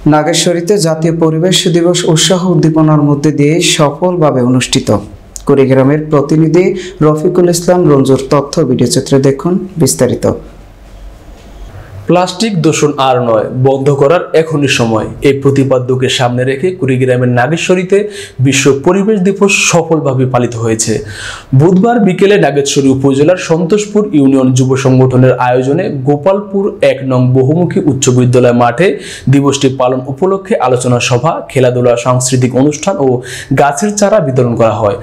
নাগেশ্বরীতে জাতীয় পরিবেশ দিবস উৎসাহ উদ্দীপনার মধ্যে দিয়ে সফলভাবে অনুষ্ঠিত। কুড়িগ্রামের প্রতিনিধি রফিকুল ইসলাম রঞ্জুর তথ্য ভিডিওচিত্রে দেখুন বিস্তারিত। প্লাস্টিক দূষণ আর নয়, বন্ধ করার এখনই সময়। এই প্রতিপাদ্যকে সামনে রেখে কুড়িগ্রামের নাগেশ্বরীতে বিশ্ব পরিবেশ দিবস সফলভাবে পালিত হয়েছে। বুধবার বিকেলে নাগেশ্বরী উপজেলার সন্তোষপুর ইউনিয়ন যুব সংগঠনের আয়োজনে গোপালপুর ১ নং বহুমুখী উচ্চ বিদ্যালয় মাঠে দিবসটি পালন উপলক্ষে আলোচনা সভা, খেলাধুলা, সাংস্কৃতিক অনুষ্ঠান ও গাছের চারা বিতরণ করা হয়।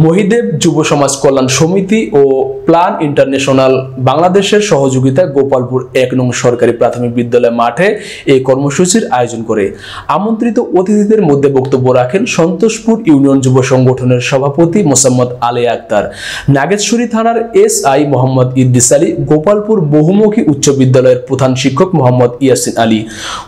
মহিদেব যুব সমাজ কল্যাণ সমিতি ও প্ল্যান ইন্টারন্যাশনাল বাংলাদেশের সহযোগিতায় গোপালপুর ১ নং সরকারি প্রাথমিক বিদ্যালয় মাঠে এই কর্মসূচির আয়োজন করে। আমন্ত্রিত অতিথিদের মধ্যে বক্তব্য রাখেন সন্তোষপুর ইউনিয়ন যুব সংগঠনের সভাপতি মোসাম্মদ আলী আক্তার, নাগেশ্বরী থানার এসআই মোহাম্মদ ইদ্রিস আলী, গোপালপুর বহুমুখী উচ্চ বিদ্যালয়ের প্রধান শিক্ষক মোহাম্মদ ইয়াসিন আলী,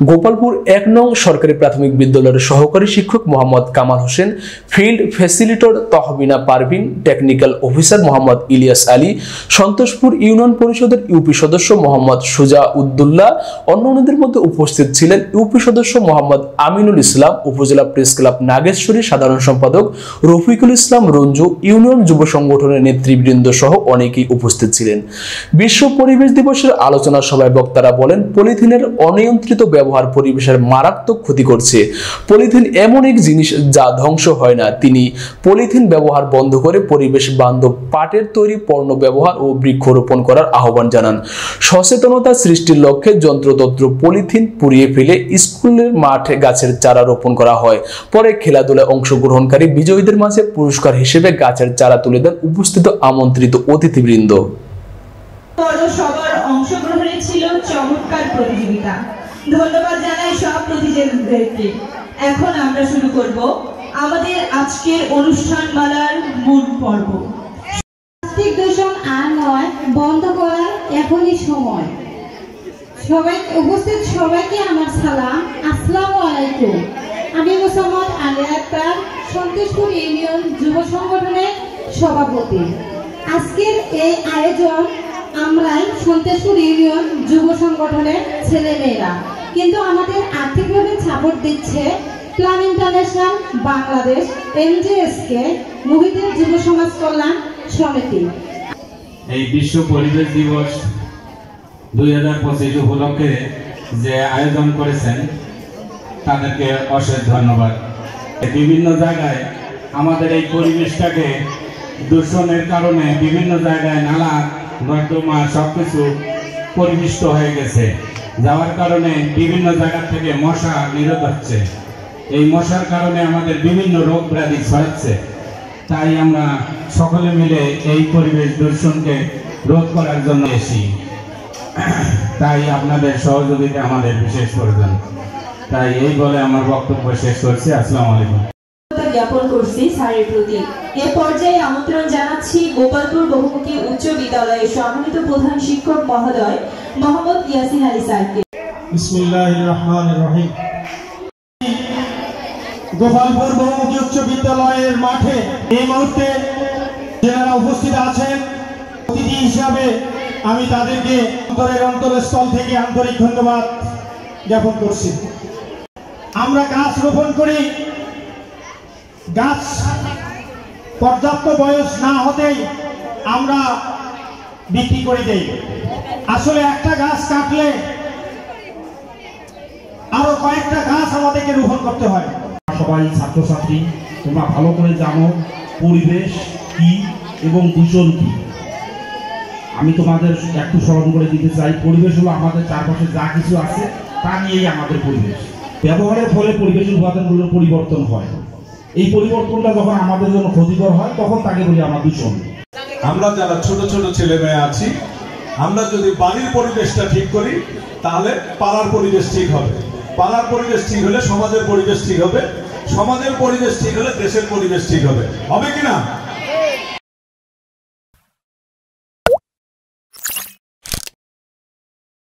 গোপালপুর ১ নং সরকারি প্রাথমিক বিদ্যালয়ের সহকারী শিক্ষক Mohammad Kamal Hossain, field facilitator Tahbina Parvin, technical officer Mohammad Ilias Ali, Santoshpur union পরিষদের ইউপি সদস্য মোহাম্মদ সুজা উদ্দুল্লাহ। অন্যান্যদের মধ্যে উপস্থিত ছিলেন ইউপি সদস্য মোহাম্মদ আমিনুল ইসলাম, উপজেলা প্রেস ক্লাব নাগেশ্বরী সাধারণ সম্পাদক রফিকুল ইসলাম রঞ্জু, ইউনিয়ন যুব সংগঠনের নেতৃবৃন্দ সহ অনেকেই উপস্থিত ছিলেন। বিশ্ব পরিবেশ দিবসের আলোচনা সভায় বক্তারা বলেন, পলিথিনের অনিয়ন্ত্রিত ব্যবহার পরিবেশের মারাত্মক ক্ষতি করছে। পলিথিন এমন এক জিনিস যা ধ্বংস হয় না। তিনি পলিথিন ব্যবহার বন্ধ করে পরিবেশ বান্ধব পাটের তৈরি পণ্য ব্যবহার ও বৃক্ষরোপণ করার আহ্বান জানান। সচেতনতা সৃষ্টির লক্ষ্যে যন্ত্রতন্ত্র পলিথিন পুড়িয়ে ফেলে স্কুলের মাঠে গাছের চারা রোপণ করা হয়। পরে খেলাধুলায় অংশগ্রহণকারী বিজয়ীদের মাঝে পুরস্কার হিসেবে গাছের চারা তুলে দেন উপস্থিত আমন্ত্রিত অতিথিবৃন্দ। সবার অংশগ্রহণে ছিল চমৎকার প্রতিযোগিতা। ধন্যবাদ জানাই সব প্রতিযোগীদেরকে। এখন আমরা শুরু করব আমাদের আজকের অনুষ্ঠানমালার মূল পর্ব। প্লাস্টিক দূষণ আর নয়, বন্ধ করার এখনই সময়। সবাই উপস্থিত সবাইকে আমার সালাম, আসসালামু আলাইকুম। আমি মোসাম্মদ আলী আক্তার, সন্তোষপুর ইউনিয়ন যুব সংগঠনের সভাপতি। আজকের এই আয়োজন আমরাই সন্তোষপুর ইউনিয়ন যুব সংগঠনের ছেলেমেয়েরা, কিন্তু আমাদের আর্থিকভাবে সাপোর্ট দিচ্ছে প্ল্যান ইন্টারন্যাশনাল বাংলাদেশ, এনজিএসকে, মহিদেব যুব সমাজ কল্যাণ সমিতি। এই বিশ্ব পরিবেশ দিবস 2025 উপলক্ষে যে আয়োজন করেছেন তাদেরকে অশেষ ধন্যবাদ। বিভিন্ন জায়গায় আমাদের এই পরিবেশটাকে দূষণের কারণে বিভিন্ন জায়গায় নালা নর্দমা সবকিছু পরিবেষ্ট হয়ে গেছে, যাওয়ার কারণে বিভিন্ন জায়গা থেকে মশা নিরোধ হচ্ছে। এই মশার কারণে আমাদের বিভিন্ন রোগ ব্যাধি ছড়াচ্ছে। তাই আমরা সকলে মিলে এই পরিবেশ দূষণকে রোধ করার জন্য এসেছি। তাই আপনাদের সহযোগিতা আমাদের বিশেষ প্রয়োজন। তাই এই বলে আমার বক্তব্য শেষ করছি। আসসালামু আলাইকুম। জ্ঞাপন করছি স্যারের প্রতি। এ পর্যায়ে আমন্ত্রণ জানাচ্ছি গোপালপুর বহুমুখী উচ্চ বিদ্যালয়ের সম্মানিত প্রধান শিক্ষক মহোদয় মোহাম্মদ ইয়াসিন আলী স্যারকে। বিসমিল্লাহির রহমানির রহিম। গোপালপুর বহুমুখী উচ্চ বিদ্যালয়ের মাঠে এই মুহূর্তে যারা উপস্থিত আছেন অতিথি হিসাবে আমি তাদেরকে অন্তরস্থল থেকে আন্তরিক ধন্যবাদ জ্ঞাপন করছি। আমরা গাছ রোপণ করি, গাছ পর্যাপ্ত বয়স না হতেই আমরা বিক্রি করে দেই। আসলে একটা গাছ কাটলে আরো কয়েকটা গাছ আমাদেরকে রোপণ করতে হয়। সবাই ছাত্রছাত্রী তোমরা ভালো করে জানো পরিবেশ কি এবং দূষণ কি। আমি তোমাদের একটু স্মরণ করে দিতে চাই, পরিবেশ হলো আমাদের চারপাশে যা কিছু আছে তা নিয়েই আমাদের পরিবেশ। ব্যবহারের ফলে পরিবেশের উপাদানগুলোর পরিবর্তন হয়। এই পরিবর্তনটা যখন আমাদের জন্য ক্ষতিকর হয় তখন তাকে বলি আমরা দূষণ। আমরা যারা ছোট ছোট ছেলে মেয়ে আছি, আমরা যদি বাড়ির পরিবেশটা ঠিক করি তাহলে পাড়ার পরিবেশ ঠিক হবে, পাড়ার পরিবেশ ঠিক হলে সমাজের পরিবেশ ঠিক হবে, সমাজের পরিবেশ ঠিক হলে দেশের পরিবেশ ঠিক হবে। হবে কিনা?